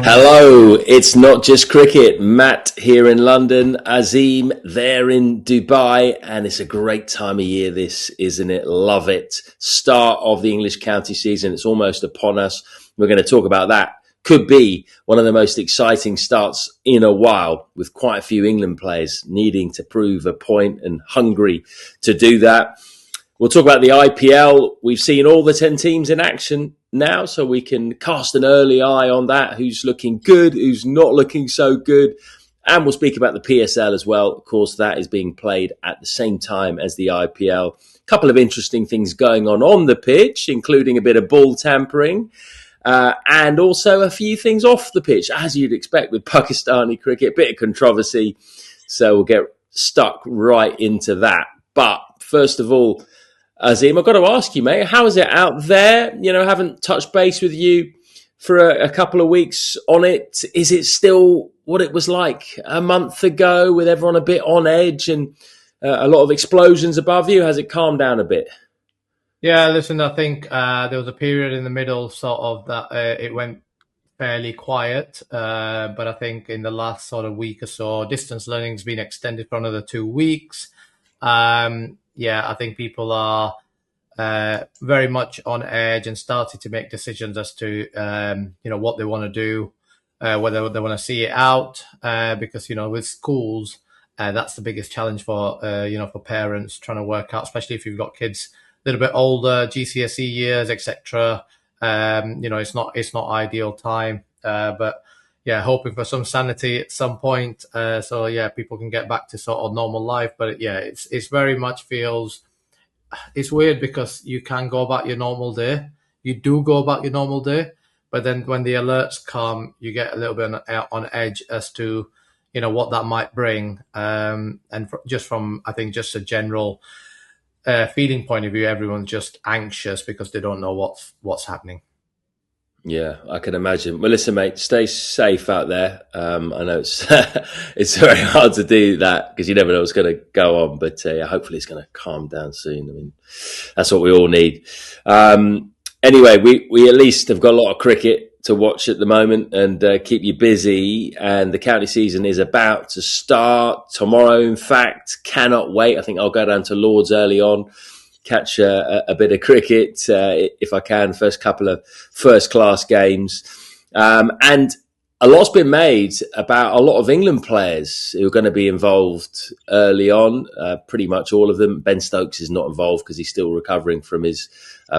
Hello, it's not just cricket. Matt here in London, Azeem there in Dubai, and it's a great time of year this, isn't it? Love it. Start of the English county season. It's almost upon us. We're going to talk about that. Could be one of the most exciting starts in a while, with quite a few England players needing to prove a point and hungry to do that. We'll talk about the IPL. We've seen all the 10 teams in action now, so we can cast an early eye on that. Who's looking good, who's not looking so good. And we'll speak about the PSL as well. Of course, that is being played at the same time as the IPL. A couple of interesting things going on the pitch, including a bit of ball tampering. And also a few things off the pitch, as you'd expect with Pakistani cricket. Bit of controversy. So we'll get stuck right into that. But first of all, Azeem, I've got to ask you, mate, how is it out there? You know, haven't touched base with you for a couple of weeks on it. Is it still what it was like a month ago with everyone a bit on edge and a lot of explosions above you? Has it calmed down a bit? Yeah, listen, I think there was a period in the middle sort of that it went fairly quiet. But I think in the last sort of week or so, distance learning's been extended for another 2 weeks. I think people are very much on edge and started to make decisions as to what they want to do, whether they want to see it out, because with schools, that's the biggest challenge for for parents trying to work out, especially if you've got kids a little bit older, GCSE years, etc. It's not ideal time, but yeah, hoping for some sanity at some point. So people can get back to sort of normal life. But yeah, it's very much feels, it's weird because you can go about your normal day. You do go about your normal day, but then when the alerts come, you get a little bit on edge as to, what that might bring. Just from, I think, just a general feeling point of view, everyone's just anxious because they don't know what's happening. Yeah, I can imagine. Well, listen, mate, stay safe out there. I know it's it's very hard to do that because you never know what's going to go on, but hopefully it's going to calm down soon. I mean, that's what we all need. Anyway, we at least have got a lot of cricket to watch at the moment and keep you busy. And the county season is about to start tomorrow. In fact, cannot wait. I think I'll go down to Lord's early on, catch a bit of cricket if I can, first couple of first-class games. And a lot's been made about a lot of England players who are going to be involved early on, pretty much all of them. Ben Stokes is not involved because he's still recovering from his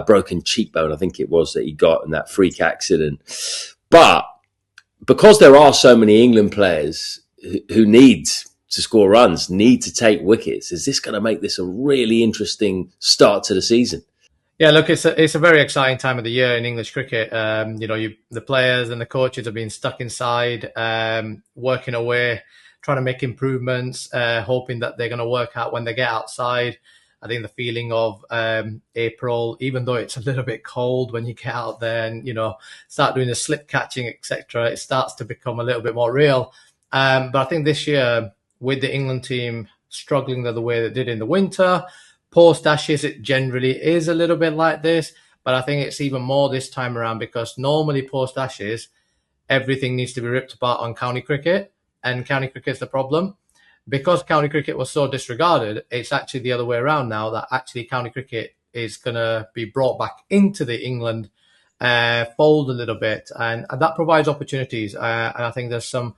broken cheekbone, I think it was, that he got in that freak accident. But because there are so many England players who need to score runs, need to take wickets, is this going to make this a really interesting start to the season? Yeah, look, it's a very exciting time of the year in English cricket. The players and the coaches have been stuck inside, working away, trying to make improvements, hoping that they're going to work out when they get outside. I think the feeling of April, even though it's a little bit cold when you get out there and, start doing the slip catching, etc., it starts to become a little bit more real. But I think this year, with the England team struggling the way they did in the winter, post-Ashes, it generally is a little bit like this. But I think it's even more this time around because normally post-Ashes, everything needs to be ripped apart on county cricket. And county cricket's the problem. Because county cricket was so disregarded, it's actually the other way around now, that actually county cricket is going to be brought back into the England fold a little bit. And that provides opportunities. And I think there's some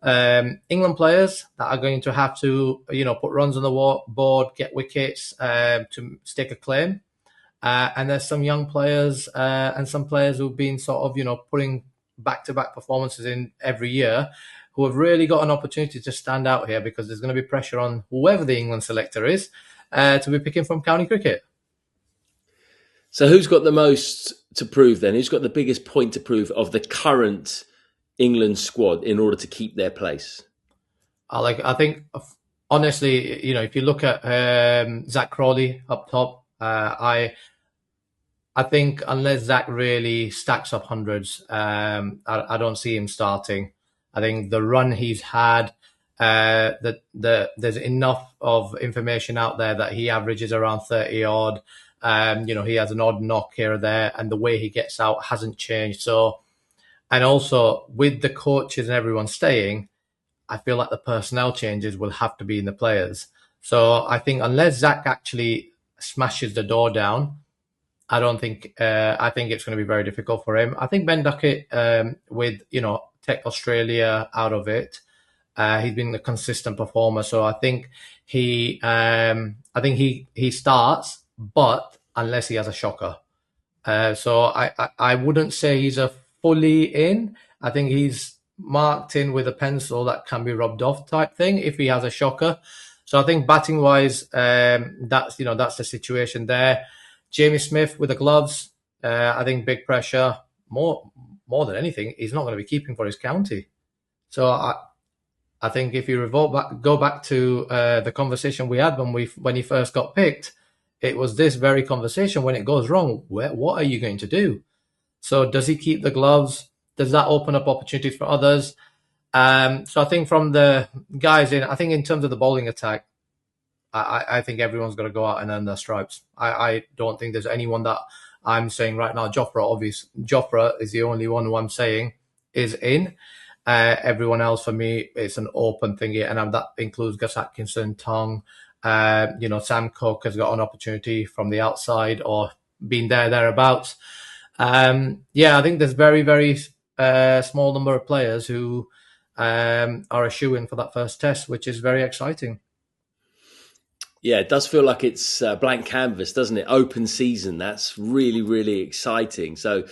England players that are going to have to, put runs on the board, get wickets to stake a claim. And there's some young players and some players who've been sort of, putting back-to-back performances in every year, who have really got an opportunity to stand out here because there's going to be pressure on whoever the England selector is to be picking from county cricket. So who's got the most to prove then? Who's got the biggest point to prove of the current England squad in order to keep their place? I think, honestly, if you look at Zach Crawley up top, I think unless Zach really stacks up hundreds, I don't see him starting. I think the run he's had, there's enough of information out there that he averages around 30 odd. He has an odd knock here or there, and the way he gets out hasn't changed. So And also with the coaches and everyone staying, I feel like the personnel changes will have to be in the players. So I think unless Zach actually smashes the door down, I don't think. I think it's going to be very difficult for him. I think Ben Duckett, with take Australia out of it, he's been a consistent performer. So I think he starts, but unless he has a shocker. So I wouldn't say he's a fully in. I think he's marked in with a pencil that can be rubbed off type thing if he has a shocker. So I think batting wise, that's the situation there. Jamie Smith with the gloves, I think big pressure. More than anything, he's not going to be keeping for his county. So I think if you go back to the conversation we had when he first got picked, it was this very conversation. When it goes wrong, what are you going to do? So does he keep the gloves? Does that open up opportunities for others? So I think from the guys in terms of the bowling attack, I think everyone's got to go out and earn their stripes. I don't think there's anyone that I'm saying right now. Jofra is the only one who I'm saying is in. Everyone else for me, it's an open thingy, and that includes Gus Atkinson, Tong. Sam Cook has got an opportunity from the outside or been thereabouts. I think there's very, very small number of players who are a shoo-in for that first test, which is very exciting. Yeah, it does feel like it's blank canvas, doesn't it? Open season. That's really, really exciting. So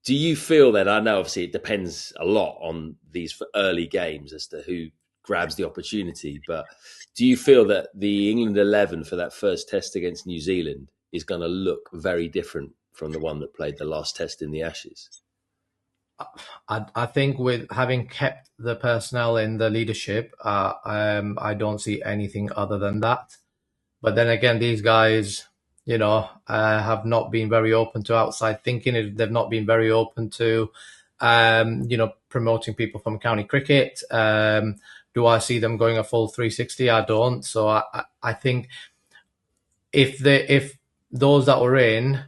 do you feel that, I know obviously it depends a lot on these early games as to who grabs the opportunity, but do you feel that the England 11 for that first test against New Zealand is going to look very different from the one that played the last test in the Ashes? I think with having kept the personnel in the leadership, I don't see anything other than that. But then again, these guys, have not been very open to outside thinking. They've not been very open to, promoting people from county cricket. Do I see them going a full 360? I don't. So I think if those that were in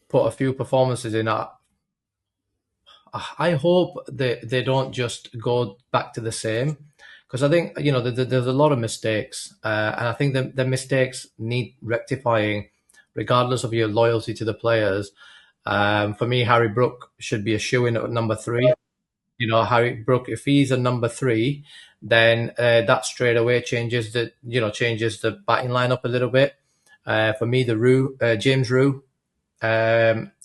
put a few performances in, I hope they don't just go back to the same, because I think there's a lot of mistakes, and I think the mistakes need rectifying, regardless of your loyalty to the players. For me, Harry Brook should be a shoo-in at number 3. Harry Brook, if he's a number 3, then that straight away changes the batting lineup a little bit. For me, James Rue.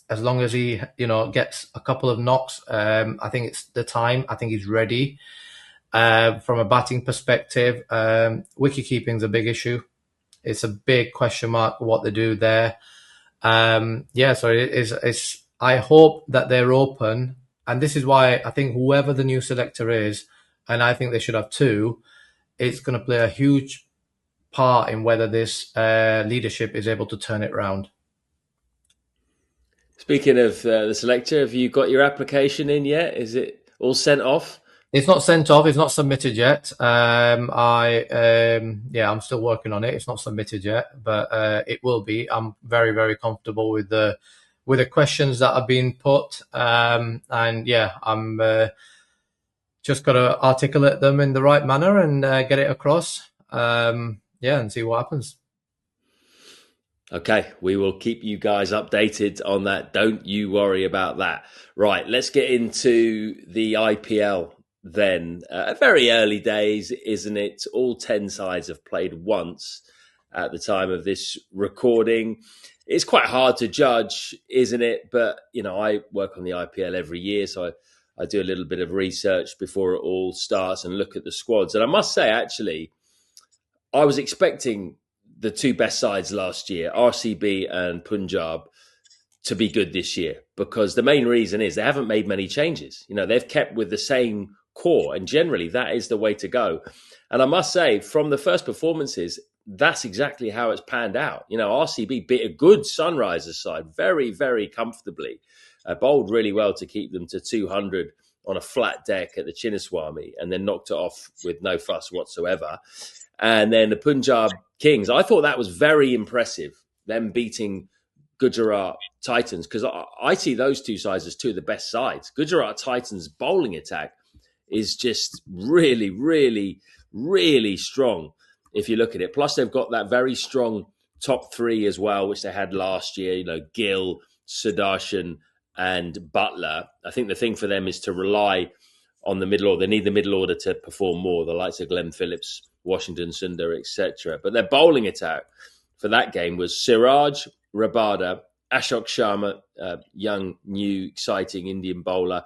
As long as he, gets a couple of knocks, I think it's the time. I think he's ready. From a batting perspective, wicket keeping is a big issue. It's a big question mark what they do there. So it is. I hope that they're open, and this is why I think whoever the new selector is, and I think they should have 2, it's going to play a huge part in whether this leadership is able to turn it around. Speaking of the selector, have you got your application in yet? Is it all sent off? It's not sent off. It's not submitted yet. I'm still working on it. It's not submitted yet, but it will be. I'm very, very comfortable with the questions that have been put, I'm just got to articulate them in the right manner and get it across. And see what happens. Okay, we will keep you guys updated on that. Don't you worry about that. Right, let's get into the IPL then. Very early days, isn't it? All 10 sides have played once at the time of this recording. It's quite hard to judge, isn't it? But, I work on the IPL every year, so I do a little bit of research before it all starts and look at the squads. And I must say, actually, I was expecting the 2 best sides last year, RCB and Punjab, to be good this year, because the main reason is they haven't made many changes. They've kept with the same core, and generally that is the way to go. And I must say, from the first performances, that's exactly how it's panned out. RCB beat a good Sunrisers side very, very comfortably, bowled really well to keep them to 200 on a flat deck at the Chinnaswamy, and then knocked it off with no fuss whatsoever. And then the Punjab Kings, I thought that was very impressive, them beating Gujarat Titans, because I see those two sides as two of the best sides. Gujarat Titans' bowling attack is just really, really, really strong if you look at it. Plus, they've got that very strong top three as well, which they had last year. Gill, Sudarshan, and Butler. I think the thing for them is to rely on the middle order. They need the middle order to perform more, the likes of Glenn Phillips, Washington Sundar, etc. But their bowling attack for that game was Siraj, Rabada, Ashok Sharma, young, new, exciting Indian bowler,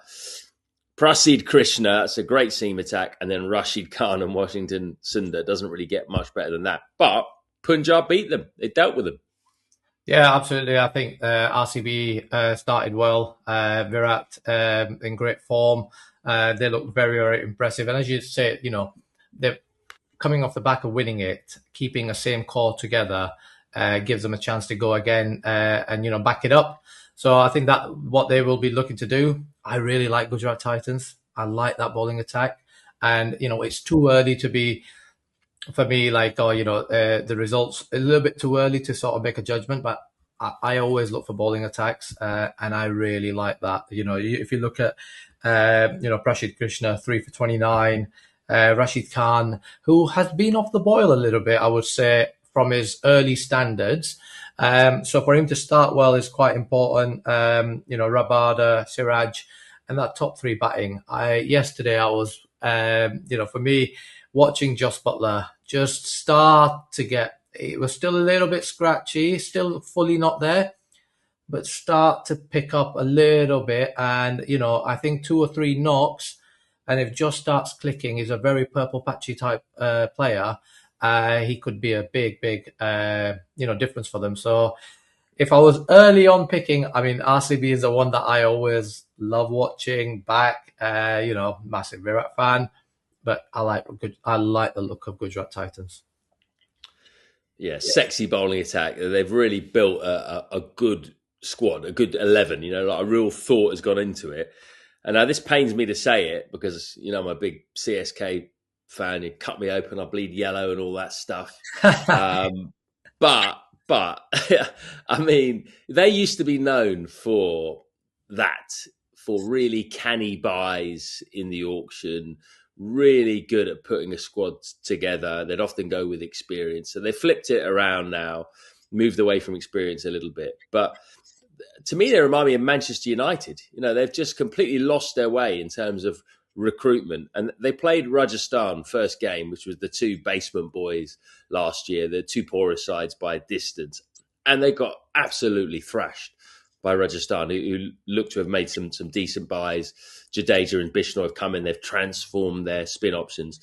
Prasidh Krishna, that's a great seam attack, and then Rashid Khan and Washington Sundar. Doesn't really get much better than that. But Punjab beat them. They dealt with them. Yeah, absolutely. I think RCB started well. Virat in great form. They look very, very impressive. And as you say, they're coming off the back of winning it, keeping a same core together gives them a chance to go again and back it up. So I think that what they will be looking to do. I really like Gujarat Titans. I like that bowling attack, and it's too early to be, for me, like, the results a little bit too early to sort of make a judgment. But I always look for bowling attacks, and I really like that. If you look at Prasidh Krishna 3 for 29, Rashid Khan, who has been off the boil a little bit, I would say, from his early standards. So for him to start well is quite important. Rabada, Siraj, and that top three batting. Yesterday I was, for me, watching Joss Butler just start to get, it was still a little bit scratchy, still fully not there, but start to pick up a little bit. And, I think 2 or 3 knocks, and if Joss starts clicking, he's a very purple patchy type player. He could be a big, big, difference for them. So if I was early on picking, RCB is the one that I always love watching back. Massive Virat fan, but I like the look of Gujarat Titans. Yeah, sexy bowling attack. They've really built a good squad, a good 11. Like a real thought has gone into it. And now this pains me to say it because I'm a big CSK fan. You cut me open, I bleed yellow, and all that stuff. But they used to be known for that, for really canny buys in the auction, really good at putting a squad together. They'd often go with experience. So they flipped it around now, moved away from experience a little bit. But to me, they remind me of Manchester United. They've just completely lost their way in terms of recruitment. And they played Rajasthan first game, which was the 2 basement boys last year, the 2 poorest sides by a distance. And they got absolutely thrashed by Rajasthan, who look to have made some decent buys. Jadeja and Bishnoi have come in. They've transformed their spin options.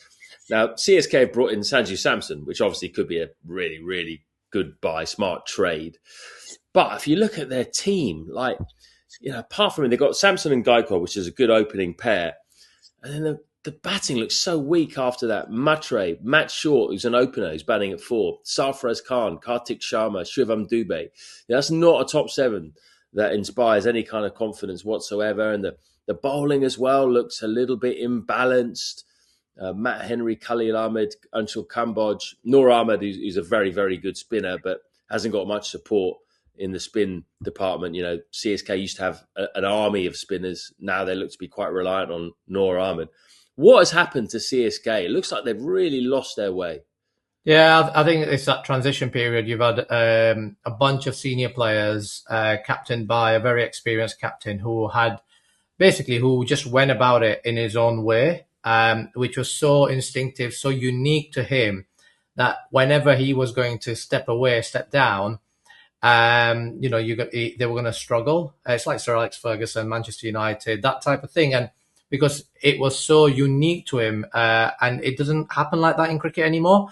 Now, CSK have brought in Sanju Samson, which obviously could be a really, really good buy, smart trade. But if you look at their team, apart from it, they've got Samson and Gaikwad, which is a good opening pair. And then the batting looks so weak after that. Matre, Matt Short, who's an opener, who's batting at 4. Sarfaraz Khan, Kartik Sharma, Shivam Dubey. That's not a top 7 that inspires any kind of confidence whatsoever. And the bowling as well looks a little bit imbalanced. Matt Henry, Khalil Ahmed, Anshul Kamboj, Noor Ahmed, who's a very, very good spinner, but hasn't got much support in the spin department. CSK used to have an army of spinners. Now they look to be quite reliant on Noor Ahmed. What has happened to CSK? It looks like they've really lost their way. Yeah, I think it's that transition period. You've had a bunch of senior players, captained by a very experienced captain who just went about it in his own way, which was so instinctive, so unique to him that whenever he was going to step down, they were going to struggle. It's like Sir Alex Ferguson, Manchester United, that type of thing. And because it was so unique to him, and it doesn't happen like that in cricket anymore.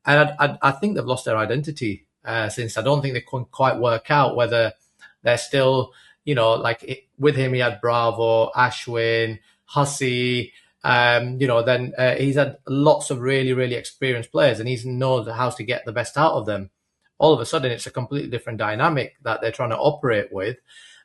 And I think they've lost their identity since. I don't think they can quite work out whether they're still, with him, he had Bravo, Ashwin, Hussey, then he's had lots of really, really experienced players, and he knows how to get the best out of them. All of a sudden, it's a completely different dynamic that they're trying to operate with.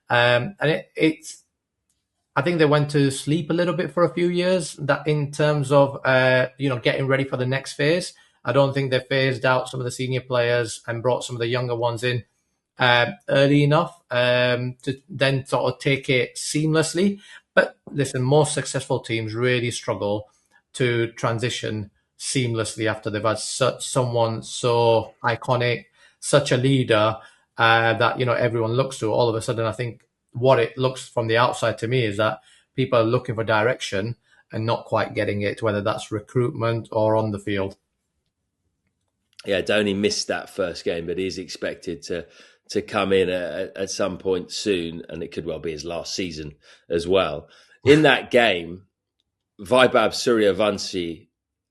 And I think they went to sleep a little bit for a few years that in terms of, getting ready for the next phase. I don't think they phased out some of the senior players and brought some of the younger ones in early enough to then sort of take it seamlessly. But listen, most successful teams really struggle to transition seamlessly after they've had such someone so iconic, such a leader that everyone looks to. All of a sudden, I think what it looks from the outside to me is that people are looking for direction and not quite getting it, whether that's recruitment or on the field. Yeah, Dhoni missed that first game, but he's expected to come in at some point soon, and it could well be his last season as well. In that game, Vaibhav Suryavanshi,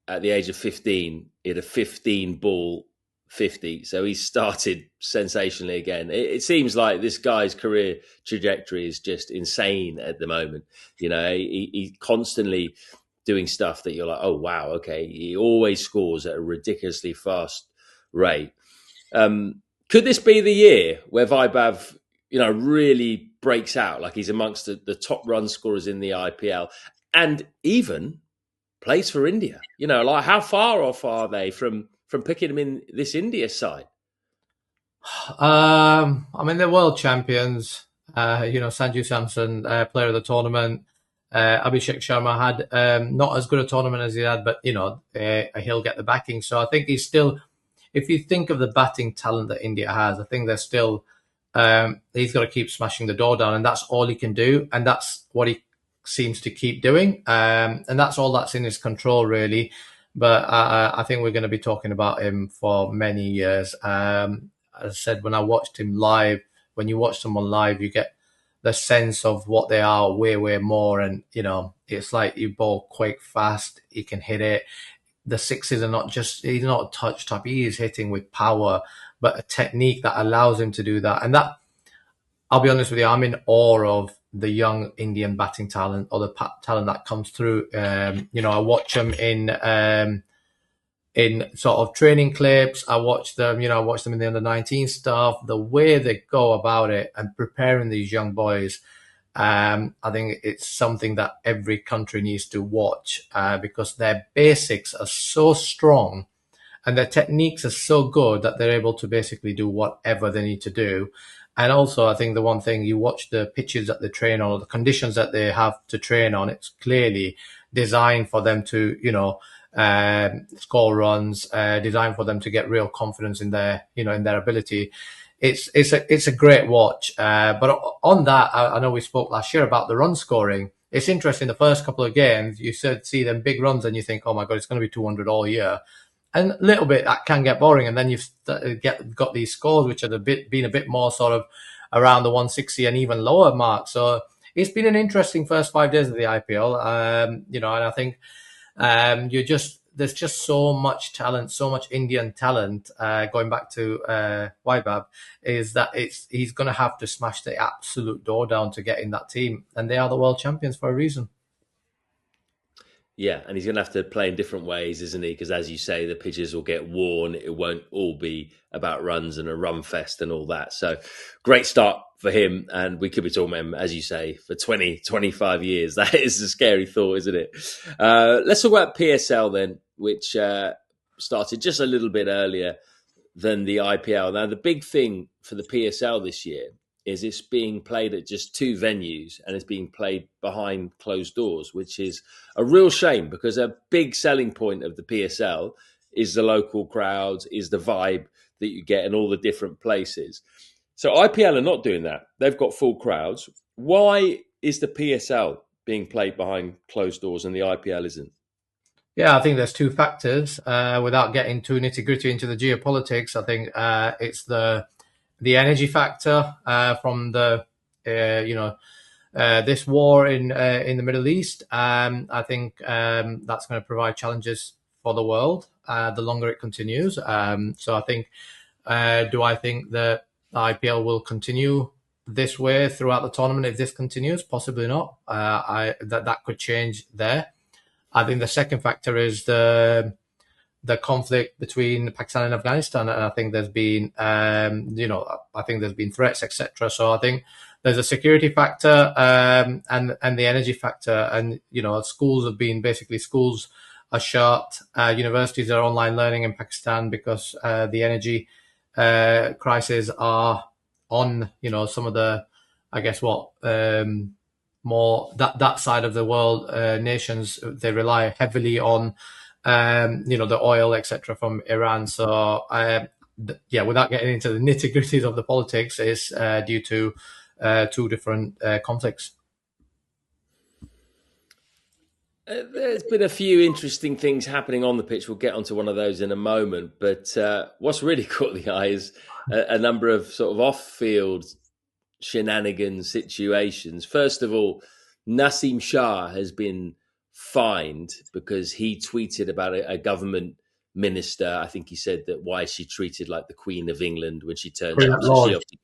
at the age of 15, hit a 15-ball 50. So he started sensationally again. It seems like this guy's career trajectory is just insane at the moment. He constantly doing stuff that you're like, oh, wow, okay. He always scores at a ridiculously fast rate. Could this be the year where Vaibhav, really breaks out? Like he's amongst the top run scorers in the IPL and even plays for India. Like how far off are they from picking him in this India side? I mean, they're world champions. Sanju Samson, player of the tournament. Abhishek Sharma had not as good a tournament as he had, but he'll get the backing. So I think he's still. If you think of the batting talent that India has, I think they're still. He's got to keep smashing the door down, and that's all he can do, and that's what he seems to keep doing, and that's all that's in his control, really. But I think we're going to be talking about him for many years. As I said, when I watched him live, when you watch someone live, you get the sense of what they are way more. And, it's like you ball quick, fast, he can hit it. The sixes are not just, he's not a touch type. He is hitting with power, but a technique that allows him to do that. And that, I'll be honest with you, I'm in awe of the young Indian batting talent or the talent that comes through. I watch them in sort of training clips. I watch them in the under 19 stuff, the way they go about it and preparing these young boys. I think it's something that every country needs to watch because their basics are so strong and their techniques are so good that they're able to basically do whatever they need to do. And also, I think the one thing, you watch the pitches that they train on or the conditions that they have to train on, it's clearly designed for them to, score runs, designed for them to get real confidence in their ability. It's a great watch. But on that, I know we spoke last year about the run scoring. It's interesting. The first couple of games, you see them big runs and you think, oh my God, it's going to be 200 all year. And a little bit that can get boring. And then you've got these scores, which are been a bit more sort of around the 160 and even lower mark. So it's been an interesting first 5 days of the IPL. And I think, there's just so much talent, so much Indian talent, going back to, Vaibhav, is that he's going to have to smash the absolute door down to get in that team. And they are the world champions for a reason. Yeah, and he's going to have to play in different ways, isn't he? Because as you say, the pitches will get worn. It won't all be about runs and a run fest and all that. So great start for him. And we could be talking about him, as you say, for 20, 25 years. That is a scary thought, isn't it? Let's talk about PSL then, which started just a little bit earlier than the IPL. Now, the big thing for the PSL this year is it's being played at just 2 venues and it's being played behind closed doors, which is a real shame because a big selling point of the PSL is the local crowds, is the vibe that you get in all the different places. So IPL are not doing that. They've got full crowds. Why is the PSL being played behind closed doors and the IPL isn't? Yeah, I think there's 2 factors. Without getting too nitty gritty into the geopolitics, I think it's the energy factor from the this war in the Middle East. I think that's going to provide challenges for the world the longer it continues. So I think, do I think that the IPL will continue this way throughout the tournament if this continues? Possibly not. That could change there. I think the second factor is the conflict between Pakistan and Afghanistan, and I think there's been, I think there's been threats, etc. So I think there's a security factor and the energy factor, and schools are shut, universities are online learning in Pakistan because the energy crises are on, some of the, I guess what, more that side of the world, nations, they rely heavily on, the oil, etc., from Iran. So, yeah, without getting into the nitty gritties of the politics, is due to two different conflicts. There's been a few interesting things happening on the pitch. We'll get onto one of those in a moment. But what's really caught the eye is a number of sort of off-field shenanigans situations. First of all, Nassim Shah has been fined because he tweeted about a government minister. I think he said that why she treated like the Queen of England when she turned up. So she obviously,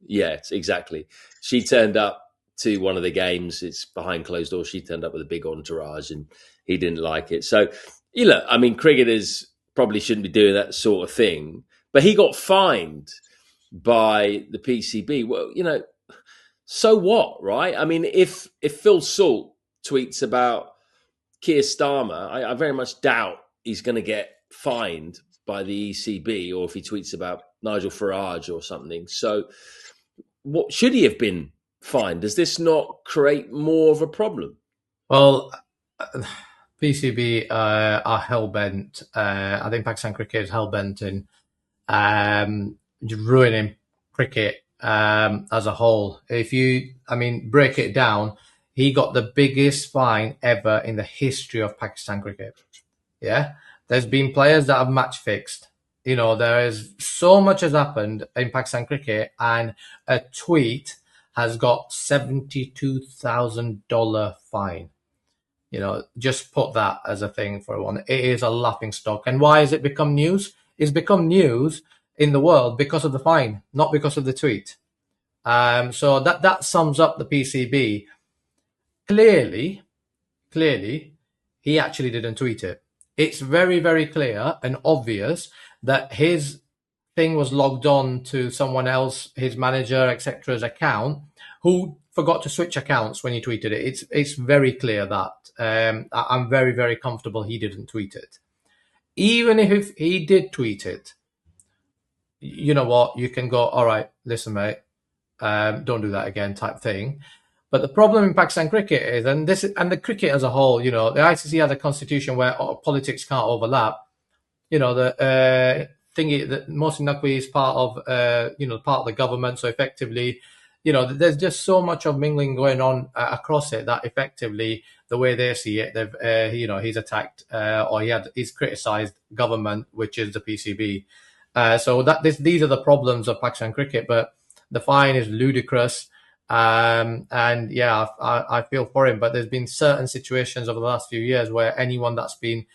yeah, exactly. She turned up to one of the games. It's behind closed doors. She turned up with a big entourage, and he didn't like it. So, I mean, cricketers probably shouldn't be doing that sort of thing. But he got fined by the PCB. Well, so what, right? I mean, if Phil Salt tweets about Keir Starmer, I very much doubt he's going to get fined by the ECB, or if he tweets about Nigel Farage or something. So, what should he have been fined? Does this not create more of a problem? Well, PCB are hell bent. I think Pakistan cricket is hell bent in ruining cricket as a whole. If you, break it down, he got the biggest fine ever in the history of Pakistan cricket. Yeah, there's been players that have match fixed. There is so much has happened in Pakistan cricket, and a tweet has got $72,000 fine. Just put that as a thing for one. It is a laughing stock. And why has it become news? It's become news in the world because of the fine, not because of the tweet. So that sums up the PCB. Clearly, he actually didn't tweet it. It's very, very clear and obvious that his thing was logged on to someone else, his manager, etc.'s account, who forgot to switch accounts when he tweeted it. It's very clear that I'm very, very comfortable he didn't tweet it. Even if he did tweet it, you know what? You can go, all right, listen, mate, don't do that again, type thing. But the problem in Pakistan cricket is, and the cricket as a whole, the ICC has a constitution where politics can't overlap. The thingy that Mohsin Naqvi is part of, part of the government. So effectively, there's just so much of mingling going on across it that effectively, the way they see it, they've, he's attacked or he's criticised government, which is the PCB. So these are the problems of Pakistan cricket, but the fine is ludicrous. And yeah, I feel for him, but there's been certain situations over the last few years where anyone that's been,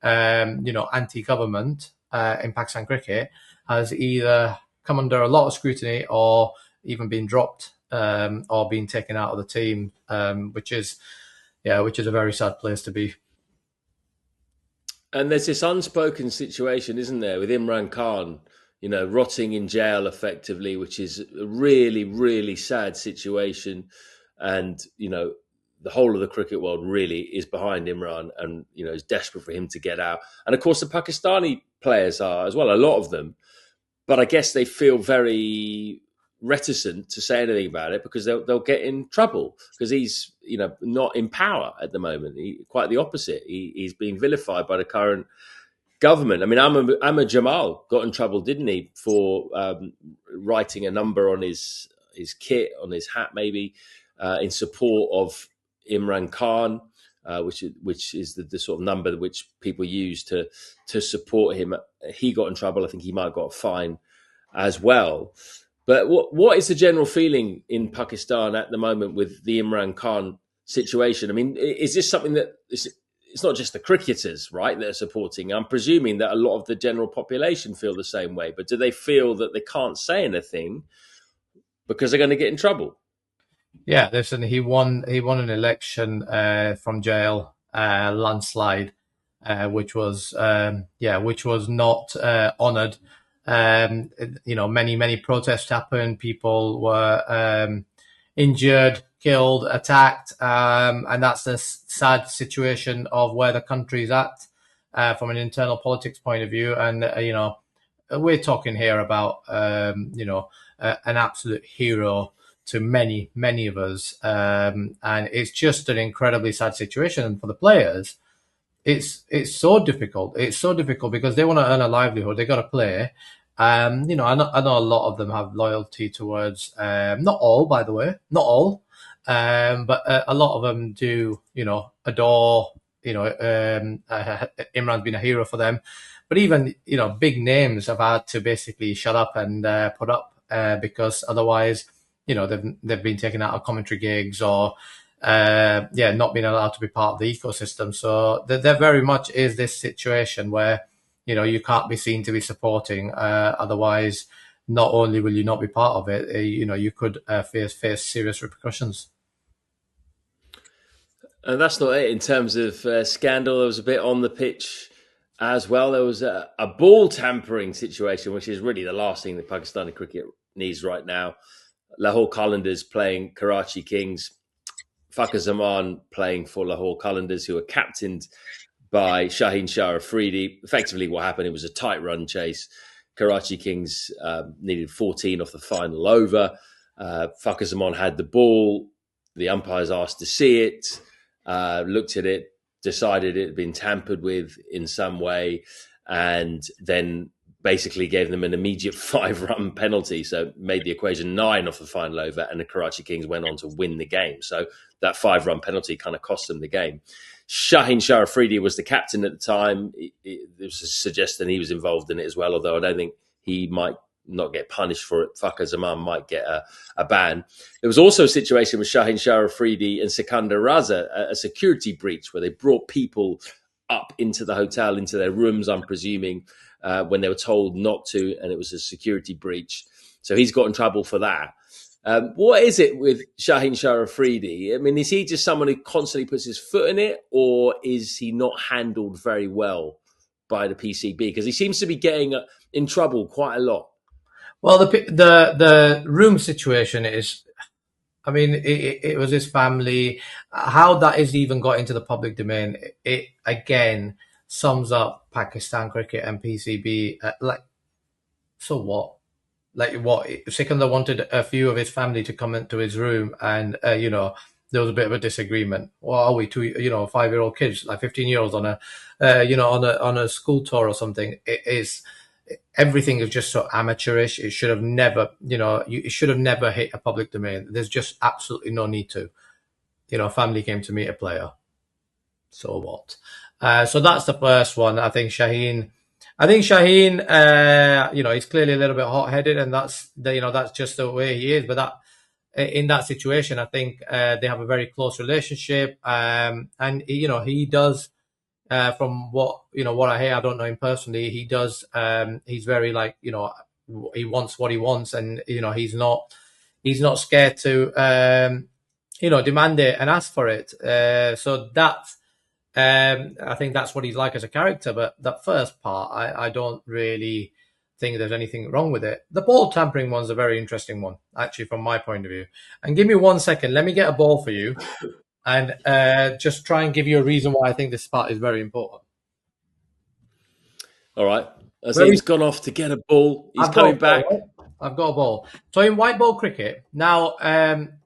anti-government in Pakistan cricket has either come under a lot of scrutiny or even been dropped or been taken out of the team, which is a very sad place to be. And there's this unspoken situation, isn't there, with Imran Khan, rotting in jail effectively, which is a really, really sad situation. And, the whole of the cricket world really is behind Imran and, is desperate for him to get out. And of course, the Pakistani players are as well, a lot of them. But I guess they feel very reticent to say anything about it because they'll get in trouble because he's, not in power at the moment. Quite the opposite. He's being vilified by the current government. I mean, Ahmed Jamal got in trouble, didn't he, for writing a number on his kit, on his hat, maybe, in support of Imran Khan, which is the sort of number which people use to support him. He got in trouble. I think he might have got a fine as well. But what is the general feeling in Pakistan at the moment with the Imran Khan situation? I mean, is this something that it's not just the cricketers, right, that are supporting? I'm presuming that a lot of the general population feel the same way. But do they feel that they can't say anything because they're going to get in trouble? Yeah, listen, he won an election from jail, landslide, which was not honoured. Many protests happened. People were injured, killed, attacked, and that's the sad situation of where the country's at from an internal politics point of view. And we're talking here about an absolute hero to many, many of us. And it's just an incredibly sad situation for the players. It's so difficult. It's so difficult because they want to earn a livelihood. They got to play. I know a lot of them have loyalty towards, not all, by the way, not all, but a lot of them do, adore, Imran's been a hero for them. But even, big names have had to basically shut up and put up because otherwise, they've been taken out of commentary gigs or, not being allowed to be part of the ecosystem. So there very much is this situation where, you can't be seen to be supporting. Otherwise, not only will you not be part of it, you could face serious repercussions. And that's not it in terms of scandal. There was a bit on the pitch as well. There was a ball tampering situation, which is really the last thing that Pakistani cricket needs right now. Lahore Qalandars playing Karachi Kings. Fakhar Zaman playing for Lahore Qalandars, who are captained by Shaheen Shah Afridi. Effectively, what happened, it was a tight run chase. Karachi Kings needed 14 off the final over. Fakhar Zaman had the ball. The umpires asked to see it, looked at it, decided it had been tampered with in some way, and then basically gave them an immediate 5-run penalty. So made the equation 9 off the final over, and the Karachi Kings went on to win the game. So that 5-run penalty kind of cost them the game. Shaheen Shah Afridi was the captain at the time. It was a suggestion he was involved in it as well, although I don't think he might not get punished for it. Fakhar Zaman might get a ban. There was also a situation with Shaheen Shah Afridi and Sikandar Raza, a security breach where they brought people up into the hotel, into their rooms, I'm presuming, when they were told not to, and it was a security breach. So he's got in trouble for that. What is it with Shaheen Shah Afridi? I mean, is he just someone who constantly puts his foot in it, or is he not handled very well by the PCB? Because he seems to be getting in trouble quite a lot. Well, the room situation is, I mean, it was his family. How that is even got into the public domain, it again sums up Pakistan cricket and PCB. So what? Like what? Sikandar wanted a few of his family to come into his room, and there was a bit of a disagreement. Well, are we 5-year-old kids, like 15-year-olds on a on a school tour or something? It is. Everything is just so amateurish. It should have never, it should have never hit a public domain. There's just absolutely no need to. Family came to meet a player. So what? So that's the first one. I think Shaheen, he's clearly a little bit hot-headed, and that's just the way he is. But that in that situation, I think they have a very close relationship, and he does. From what I hear, I don't know him personally. He does. He's very he wants what he wants, and he's not scared to demand it and ask for it. So that's I think that's what he's like as a character. But that first part, I don't really think there's anything wrong with it. The ball tampering one's a very interesting one, actually, from my point of view. And give me 1 second. Let me get a ball for you. And just try and give you a reason why I think this part is very important. All right. Azeem's gone off to get a ball. He's coming back. I've got a ball. So in white ball cricket, now,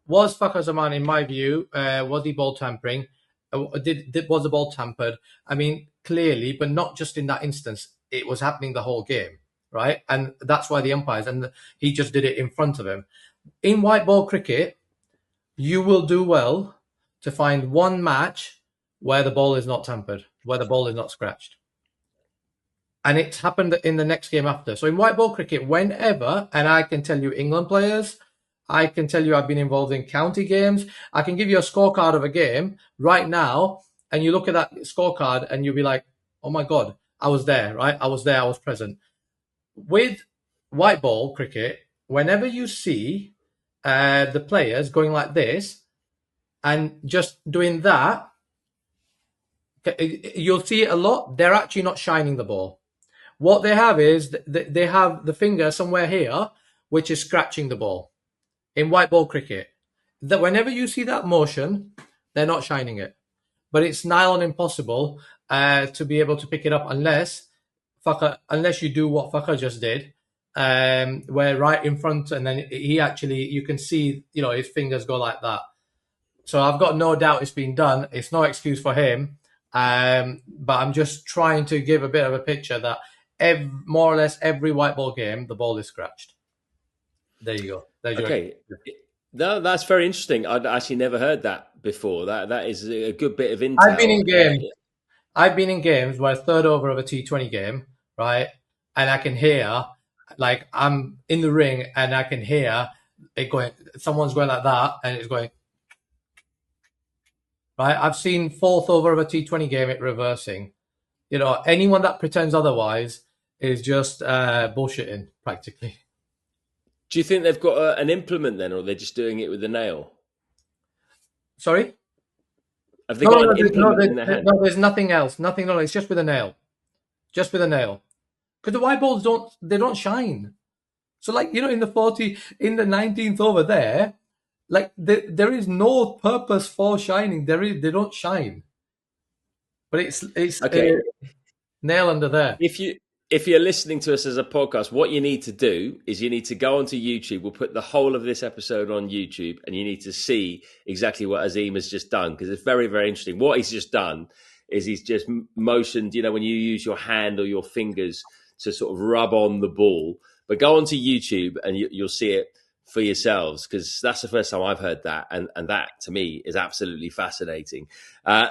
was Fakhar Zaman, in my view, was he ball tampering? Was the ball tampered? I mean, clearly, but not just in that instance. It was happening the whole game, right? And that's why the umpires, and he just did it in front of him. In white ball cricket, you will do well to find one match where the ball is not tampered, where the ball is not scratched. And it happened in the next game after. So in white ball cricket, whenever, and I can tell you England players, I can tell you I've been involved in county games, I can give you a scorecard of a game right now, and you look at that scorecard and you'll be like, oh my God, I was there, right? I was there, I was present. With white ball cricket, whenever you see the players going like this and just doing that, you'll see it a lot. They're actually not shining the ball. What they have is they have the finger somewhere here, which is scratching the ball. In white ball cricket, that whenever you see that motion, they're not shining it. But it's nigh on impossible to be able to pick it up unless you do what Fakhar just did where right in front, and then you can see, his fingers go like that. So I've got no doubt it's been done. It's no excuse for him. But I'm just trying to give a bit of a picture that more or less every white ball game, the ball is scratched. There you go. There's your. Okay. No, that's very interesting. I'd actually never heard that before. That is a good bit of I've been intel. in games. I've been in games where third over of a T20 game, right, and I can hear, like, I'm in the ring and I can hear it going. Someone's going like that, and it's going right. I've seen fourth over of a T20 game it reversing. Anyone that pretends otherwise is just bullshitting, practically. Do you think they've got an implement then, or they're just doing it with a nail? Sorry? Have they No, got no, an no, implement in their hand? no, there's nothing else. Nothing, no, it's just with a nail. Just with a nail. Because the white balls don't shine. So, like, in the 19th over there, like, there is no purpose for shining. They don't shine. But it's Okay. nail under there. If you're listening to us as a podcast, what you need to do is you need to go onto YouTube. We'll put the whole of this episode on YouTube, and you need to see exactly what Azeem has just done, because it's very, very interesting. What he's just done is he's just motioned, when you use your hand or your fingers to sort of rub on the ball. But go onto YouTube and you'll see it for yourselves, because that's the first time I've heard that, and that to me is absolutely fascinating.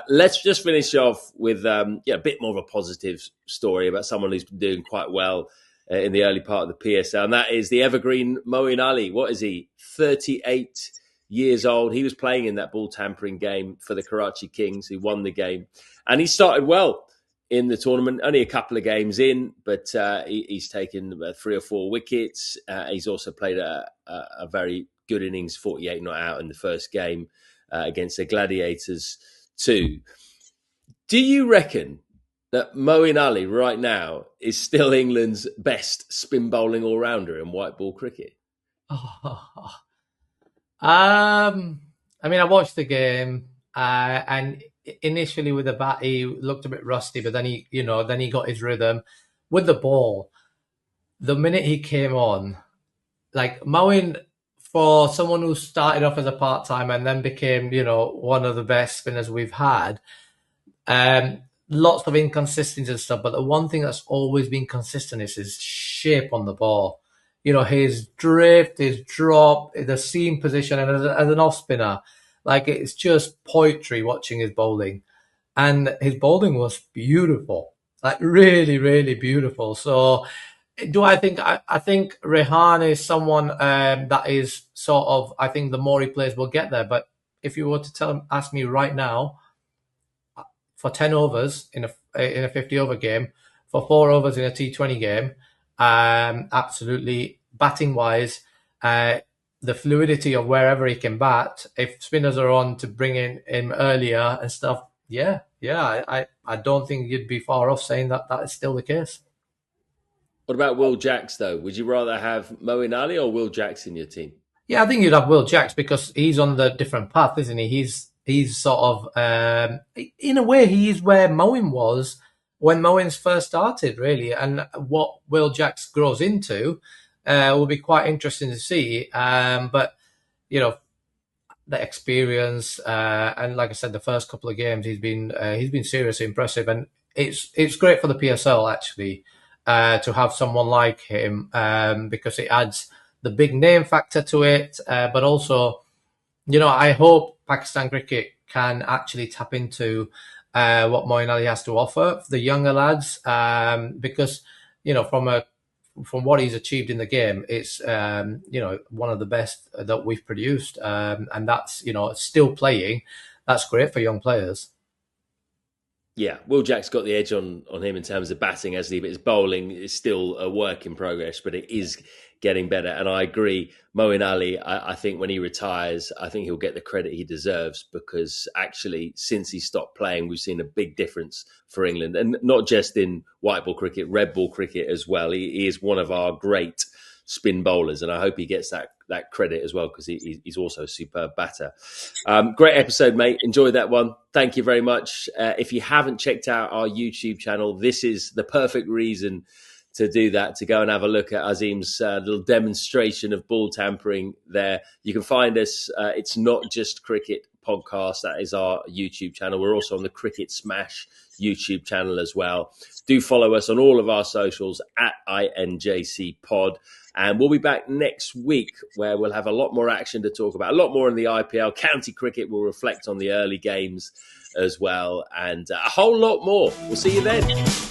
Let's just finish off with a bit more of a positive story about someone who's been doing quite well in the early part of the PSL, and that is the evergreen Moeen Ali. What is he? 38 years old. He was playing in that ball tampering game for the Karachi Kings, who won the game, and he started well in the tournament, only a couple of games in, but he's taken 3 or 4 wickets. He's also played a very good innings, 48 not out in the first game against the Gladiators too. Do you reckon that Moeen Ali right now is still England's best spin bowling all-rounder in white ball cricket? I mean, I watched the game, and initially with the bat, he looked a bit rusty, but then he got his rhythm with the ball. The minute he came on, like Moeen, for someone who started off as a part time and then became, one of the best spinners we've had. Lots of inconsistency and stuff, but the one thing that's always been consistent is his shape on the ball. His drift, his drop, the seam position, and as an off spinner, like, it's just poetry watching his bowling. And his bowling was beautiful, like, really, really beautiful. So, do I think I think Rehan is someone that is sort of, I think the more he plays will get there. But if you were to ask me right now, for 10 overs in a 50 over game, for 4 overs in a T20 game, absolutely batting wise, the fluidity of wherever he can bat, if spinners are on to bring in him earlier and stuff, I don't think you'd be far off saying that is still the case. What about Will Jacks, though? Would you rather have Moeen Ali or Will Jacks in your team? Yeah, I think you'd have Will Jacks because he's on the different path, isn't he? He's sort of, in a way, he is where Moeen was when Moeen's first started, really. And what Will Jacks grows into will be quite interesting to see. But, the experience, and like I said, the first couple of games, he's been seriously impressive. And it's great for the PSL, actually, to have someone like him, because it adds the big name factor to it, but also, I hope Pakistan cricket can actually tap into what Moeen Ali has to offer for the younger lads, because from what he's achieved in the game, it's one of the best that we've produced, and that's still playing. That's great for young players. Yeah, Will Jack's got the edge on him in terms of batting, hasn't he? But his bowling is still a work in progress, but it is getting better. And I agree, Moeen Ali, I think when he retires, I think he'll get the credit he deserves, because actually, since he stopped playing, we've seen a big difference for England. And not just in white ball cricket, red ball cricket as well. He is one of our great spin bowlers, and I hope he gets that credit as well, because he's also a superb batter. Great episode, mate. Enjoyed that one. Thank you very much. If you haven't checked out our YouTube channel, this is the perfect reason to do that, to go and have a look at Azeem's little demonstration of ball tampering there. You can find us. It's Not Just Cricket podcast. That is our YouTube channel. We're also on the Cricket Smash YouTube channel as well. Do follow us on all of our socials at INJC Pod. And we'll be back next week where we'll have a lot more action to talk about, a lot more in the IPL. County cricket will reflect on the early games as well, and a whole lot more. We'll see you then.